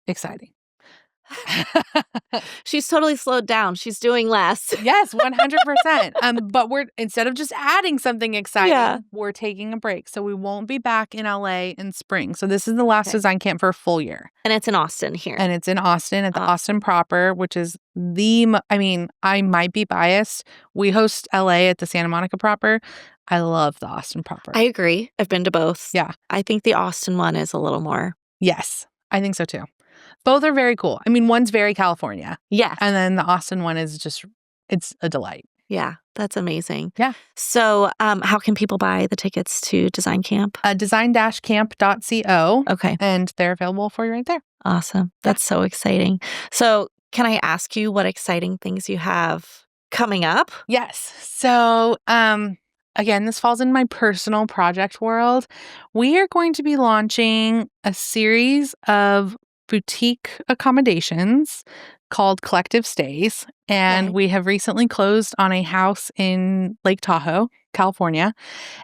S2: exciting.
S1: She's totally slowed down. She's doing less.
S2: Yes, 100%. But we're instead of just adding something exciting,
S1: Yeah.
S2: we're taking a break. So we won't be back in LA in spring. So this is the last
S1: Okay.
S2: design camp for a full year.
S1: And it's in Austin here.
S2: And it's in Austin at the
S1: Awesome.
S2: Austin proper, which is I might be biased. We host LA at the Santa Monica proper. I love the Austin proper.
S1: I agree. I've been to both.
S2: Yeah.
S1: I think the Austin one is a little more.
S2: Yes, I think so too. Both are very cool. I mean, one's very California.
S1: Yeah.
S2: And then the Austin one is it's a delight.
S1: Yeah. That's amazing.
S2: Yeah.
S1: So how can people buy the tickets to Design Camp?
S2: Design-camp.co.
S1: Okay.
S2: And they're available for you right there.
S1: Awesome. That's so exciting. So can I ask you what exciting things you have coming up?
S2: Yes. So, again, this falls in my personal project world. We are going to be launching a series of boutique accommodations called Collective Stays. And
S1: Okay.
S2: we have recently closed on a house in Lake Tahoe, California.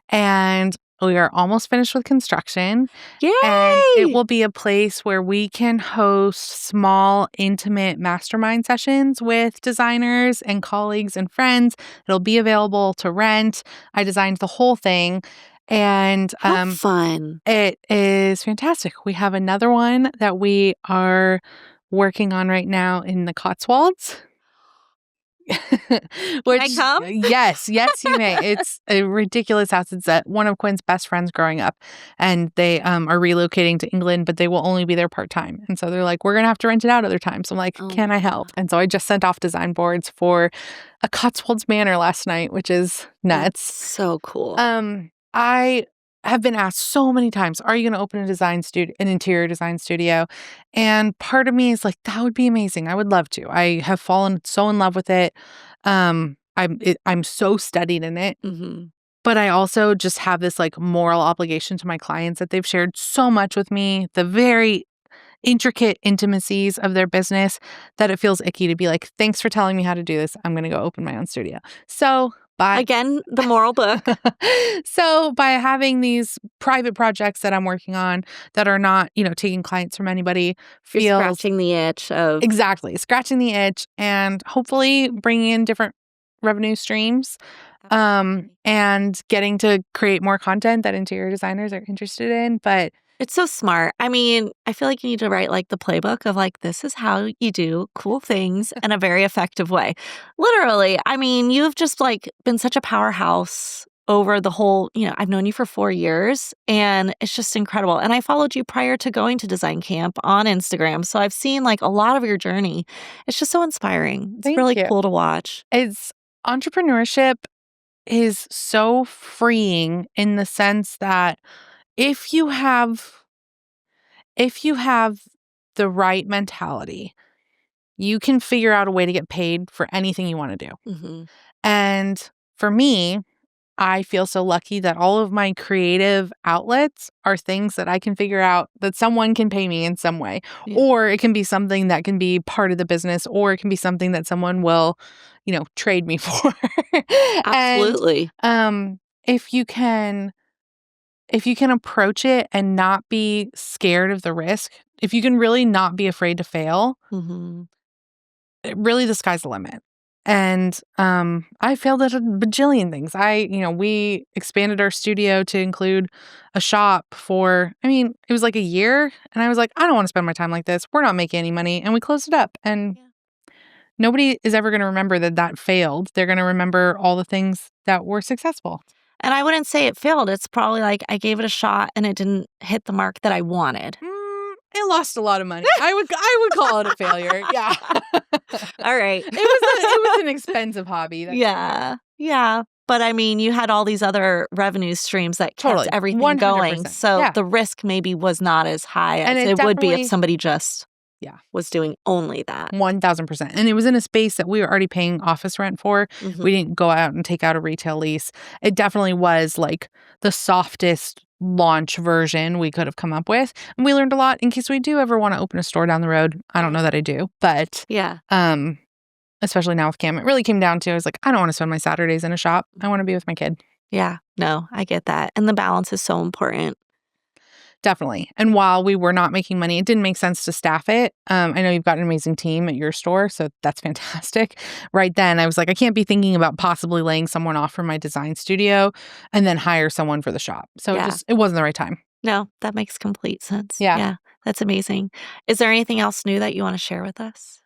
S2: And we are almost finished with construction.
S1: Yay!
S2: And it will be a place where we can host small, intimate mastermind sessions with designers and colleagues and friends. It'll be available to rent. I designed the whole thing. And
S1: How fun.
S2: it is fantastic. We have another one that we are working on right now in the Cotswolds.
S1: Can I come?
S2: Yes, you may. It's a ridiculous house. It's one of Kwin's best friends growing up, and they are relocating to England, but they will only be there part-time. And so they're like, we're going to have to rent it out other times. So I'm like, can I help? And so I just sent off design boards for a Cotswolds Manor last night, which is nuts.
S1: That's so cool.
S2: I have been asked so many times, are you going to open an interior design studio? And part of me is like, that would be amazing. I would love to. I have fallen so in love with it. I'm so studied in it.
S1: Mm-hmm.
S2: But I also just have this like moral obligation to my clients that they've shared so much with me, the very intricate intimacies of their business, that it feels icky to be like, thanks for telling me how to do this. I'm going to go open my own studio. So
S1: again, the moral book.
S2: So by having these private projects that I'm working on that are not, taking clients from anybody,
S1: You're scratching the itch of.
S2: Exactly. Scratching the itch and hopefully bringing in different revenue streams, and getting to create more content that interior designers are interested in. But
S1: It's so smart. I mean, I feel like you need to write like the playbook of like, this is how you do cool things in a very effective way. Literally. I mean, you've just like been such a powerhouse over the whole, I've known you for 4 years and it's just incredible. And I followed you prior to going to Design Camp on Instagram. So I've seen like a lot of your journey. It's just so inspiring. It's
S2: Thank
S1: really
S2: you.
S1: cool to watch.
S2: Entrepreneurship is so freeing in the sense that if you have the right mentality, you can figure out a way to get paid for anything you want to do.
S1: Mm-hmm.
S2: And for me, I feel so lucky that all of my creative outlets are things that I can figure out that someone can pay me in some way.
S1: Yeah.
S2: Or it can be something that can be part of the business, or it can be something that someone will, trade me for.
S1: Absolutely.
S2: And if you can approach it and not be scared of the risk, if you can really not be afraid to fail,
S1: Mm-hmm.
S2: really the sky's the limit. And I failed at a bajillion things. We expanded our studio to include a shop for, it was like a year. And I was like, I don't want to spend my time like this. We're not making any money. And we closed it up. And nobody is ever going to remember that failed. They're going to remember all the things that were successful.
S1: And I wouldn't say it failed. It's probably like I gave it a shot and it didn't hit the mark that I wanted.
S2: It lost a lot of money. I would call it a failure. Yeah.
S1: All right.
S2: It was an expensive hobby. That's
S1: Yeah. Yeah. But I mean, you had all these other revenue streams that kept everything
S2: 100%.
S1: going. So
S2: Yeah.
S1: the risk maybe was not as high as it would be if somebody just was doing only that.
S2: 1,000%. And it was in a space that we were already paying office rent for.
S1: Mhm.
S2: We didn't go out and take out a retail lease. It definitely was like the softest launch version we could have come up with. And we learned a lot in case we do ever want to open a store down the road. I don't know that I do, but especially now with Cam, it really came down to, I was like, I don't want to spend my Saturdays in a shop. I want to be with my kid.
S1: Yeah, no, I get that. And the balance is so important.
S2: Definitely. And while we were not making money, it didn't make sense to staff it. I know you've got an amazing team at your store, so that's fantastic. Right then, I was like, I can't be thinking about possibly laying someone off from my design studio and then hire someone for the shop. So it wasn't the right time.
S1: No, that makes complete sense.
S2: Yeah.
S1: That's amazing. Is there anything else new that you want to share with us?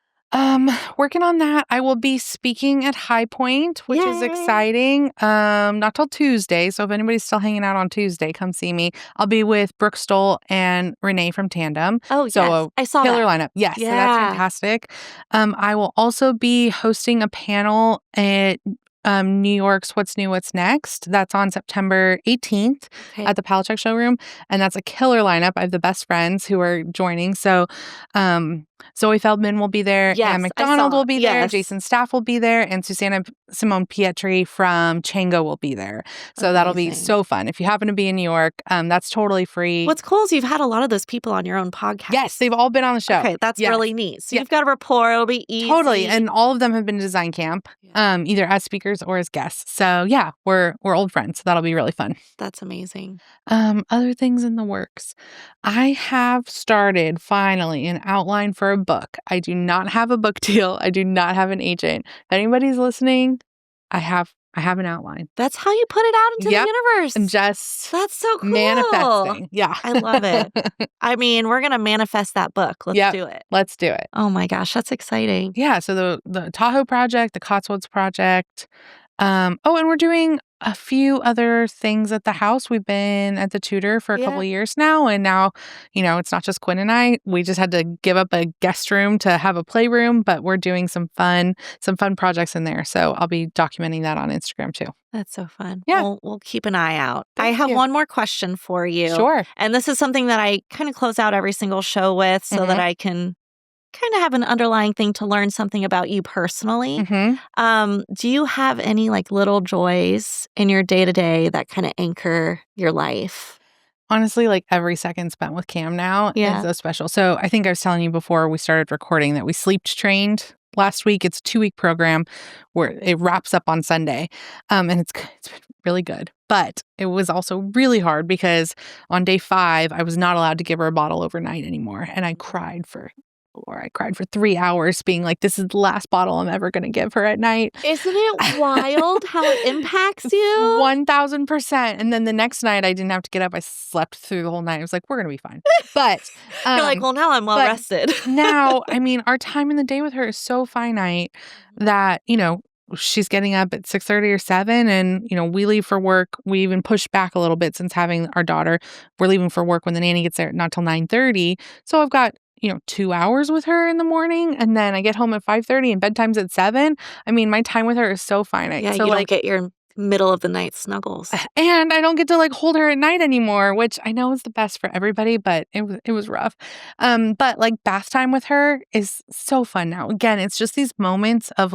S2: Working on that. I will be speaking at High Point, which is exciting. Not till Tuesday. So if anybody's still hanging out on Tuesday, come see me. I'll be with Brooke Stoll and Renee from Tandem.
S1: Oh, so yes. I saw
S2: killer
S1: that.
S2: lineup. Yes. Yeah. So that's fantastic. I will also be hosting a panel at New York's What's New, What's Next. That's on September 18th at the Palachuk Showroom. And that's a killer lineup. I have the best friends who are joining. So Zoe Feldman will be there.
S1: Yes,
S2: Anne McDonald will be there.
S1: Yes.
S2: Jason Staff will be there. And Susanna Simone Pietri from Chango will be there. So that'll be so fun. If you happen to be in New York, that's totally free.
S1: What's cool is you've had a lot of those people on your own podcast.
S2: Yes, they've all been on the show.
S1: Okay, that's really neat. So you've got a rapport. It'll be easy.
S2: Totally. And all of them have been to Design Camp, either as speakers or as guests. So yeah, we're old friends. So that'll be really fun.
S1: That's amazing.
S2: Other things in the works. I have started finally an outline for a book. I do not have a book deal. I do not have an agent. If anybody's listening, I have an outline.
S1: That's how you put it out into the universe.
S2: And just
S1: that's so cool.
S2: Manifesting. Yeah.
S1: I love it. I mean, we're going to manifest that book. Let's do it.
S2: Let's do it.
S1: Oh my gosh, that's exciting.
S2: Yeah. So the Tahoe project, the Cotswolds project. And we're doing a few other things at the house. We've been at the tutor for a couple of years now. And now, it's not just Kwin and I. We just had to give up a guest room to have a playroom, but we're doing some fun projects in there. So I'll be documenting that on Instagram too.
S1: That's so fun.
S2: Yeah.
S1: We'll keep an eye out.
S2: Thank
S1: I have
S2: you.
S1: one more question for you.
S2: Sure.
S1: And this is something that I kind of close out every single show with so that I can kind of have an underlying thing to learn something about you personally. Do you have any little joys in your day-to-day that kind of anchor your life?
S2: Honestly, every second spent with Cam now is so special. So I think I was telling you before we started recording that we sleep trained last week. It's a 2-week program where it wraps up on Sunday. And it's been really good. But it was also really hard because on day 5, I was not allowed to give her a bottle overnight anymore. And I cried for 3 hours being like, this is the last bottle I'm ever going to give her at night.
S1: Isn't it wild how it impacts you?
S2: 1,000%. And then the next night I didn't have to get up. I slept through the whole night. I was like, we're going to be fine. But
S1: you're like, well, now I'm well rested.
S2: Now, I mean, our time in the day with her is so finite that, she's getting up at 6:30 or 7 and, we leave for work. We even pushed back a little bit since having our daughter. We're leaving for work when the nanny gets there, not till 9:30. So I've got 2 hours with her in the morning, and then I get home at 5:30 and bedtime's at 7. I mean, my time with her is so finite.
S1: Yeah,
S2: so
S1: you don't get your middle of the night snuggles.
S2: And I don't get to hold her at night anymore, which I know is the best for everybody, but it was rough. But bath time with her is so fun now. Again, it's just these moments of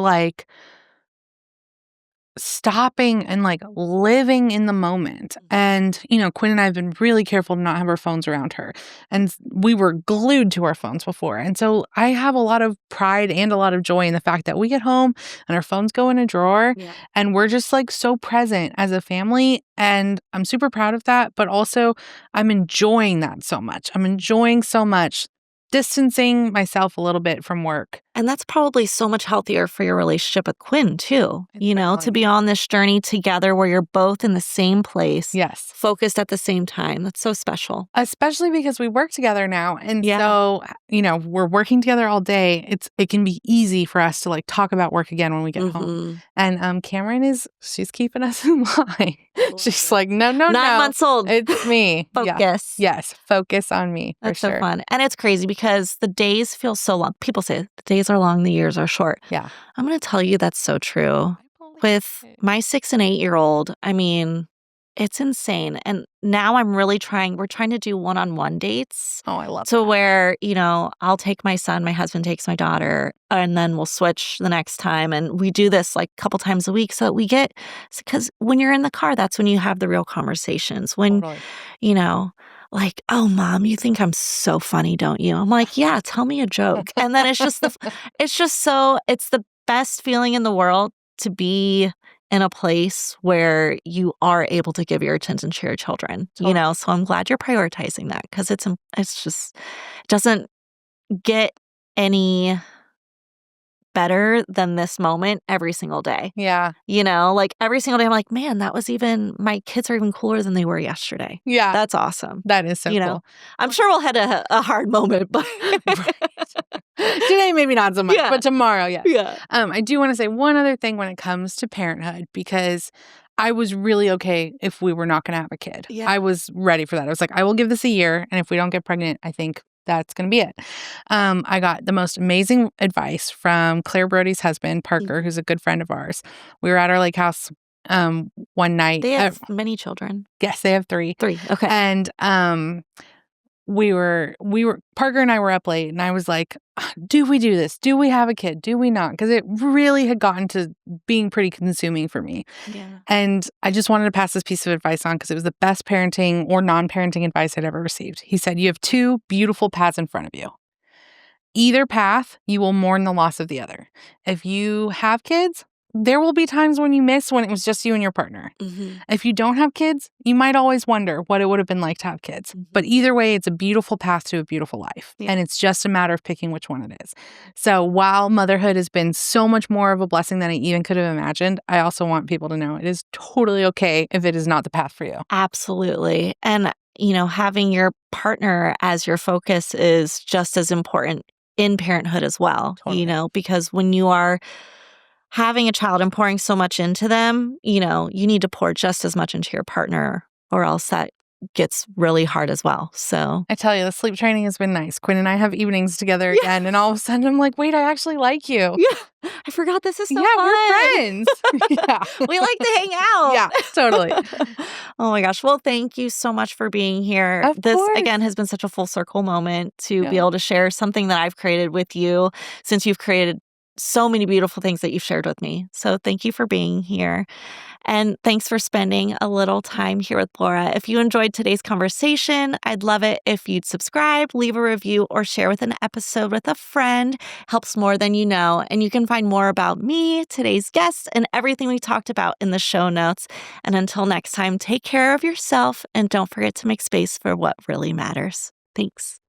S2: stopping and living in the moment. And, Kwin and I have been really careful to not have our phones around her. And we were glued to our phones before. And so I have a lot of pride and a lot of joy in the fact that we get home and our phones go in a drawer and we're just so present as a family. And I'm super proud of that. But also I'm enjoying that so much. I'm enjoying so much distancing myself a little bit from work
S1: And that's probably so much healthier for your relationship with Kwin too,
S2: It
S1: to
S2: definitely
S1: be
S2: is.
S1: on this journey together where you're both in the same place,
S2: Yes.
S1: focused at the same time. That's so special.
S2: Especially because we work together now. And
S1: Yeah.
S2: so, we're working together all day. It can be easy for us to like talk about work again when we get home. And Cameron she's keeping us in line. She's like, no,
S1: 9 months old.
S2: it's me.
S1: Focus.
S2: Yeah. Yes. Focus on me.
S1: That's
S2: for sure.
S1: so fun. And it's crazy because the days feel so long. People say the days are long, the years are short.
S2: Yeah.
S1: I'm going to tell you that's so true. With my 6 and 8-year-old, I mean, it's insane. And now we're trying to do one-on-one dates.
S2: Oh, I love
S1: to
S2: that.
S1: where, I'll take my son, my husband takes my daughter, and then we'll switch the next time. And we do this like a couple times a week so that because when you're in the car, that's when you have the real conversations. When,
S2: Totally.
S1: like, oh, Mom, you think I'm so funny, don't you? I'm like, yeah, tell me a joke. And then it's just it's the best feeling in the world to be in a place where you are able to give your attention to your children,
S2: Totally.
S1: So I'm glad you're prioritizing that because it's just, it doesn't get any better than this moment every single day.
S2: Yeah.
S1: Like every single day I'm like, man, my kids are even cooler than they were yesterday.
S2: Yeah.
S1: That's awesome.
S2: That is so cool.
S1: I'm sure we'll hit a hard moment, but
S2: today maybe not so much,
S1: Yeah.
S2: but tomorrow, yes.
S1: Yeah.
S2: I do want to say one other thing when it comes to parenthood, because I was really okay if we were not going to have a kid.
S1: Yeah.
S2: I was ready for that. I was like, I will give this a year, and if we don't get pregnant, I think that's going to be it. I got the most amazing advice from Claire Brody's husband, Parker, who's a good friend of ours. We were at our lake house one night.
S1: They have many children.
S2: Yes, they have 3.
S1: 3. Okay.
S2: And we were Parker and I were up late, and I was like, do we do this? Do we have a kid? Do we not? Because it really had gotten to being pretty consuming for me.
S1: Yeah.
S2: And I just wanted to pass this piece of advice on because it was the best parenting or non-parenting advice I'd ever received. He said, you have 2 beautiful paths in front of you. Either path, you will mourn the loss of the other. If you have kids, there will be times when you miss when it was just you and your partner. If you don't have kids, you might always wonder what it would have been like to have kids. But either way, it's a beautiful path to a beautiful life.
S1: Yeah.
S2: And it's just a matter of picking which one it is. So while motherhood has been so much more of a blessing than I even could have imagined, I also want people to know it is totally okay if it is not the path for you.
S1: Absolutely. And, having your partner as your focus is just as important in parenthood as well,
S2: Totally.
S1: because when you are having a child and pouring so much into them, you need to pour just as much into your partner or else that gets really hard as well. So
S2: I tell you, the sleep training has been nice. Kwin and I have evenings together again, and all of a sudden I'm like, wait, I actually like you.
S1: Yeah. I forgot this is so fun.
S2: We're friends. Yeah.
S1: We like to hang out.
S2: Yeah, totally.
S1: Oh my gosh. Well, thank you so much for being here.
S2: Of
S1: This,
S2: course.
S1: again, has been such a full circle moment to be able to share something that I've created with you since you've created so many beautiful things that you've shared with me. So thank you for being here. And thanks for spending a little time here with Laura. If you enjoyed today's conversation, I'd love it if you'd subscribe, leave a review, or share with an episode with a friend. Helps more than you know. And you can find more about me, today's guests, and everything we talked about in the show notes. And until next time, take care of yourself and don't forget to make space for what really matters. Thanks.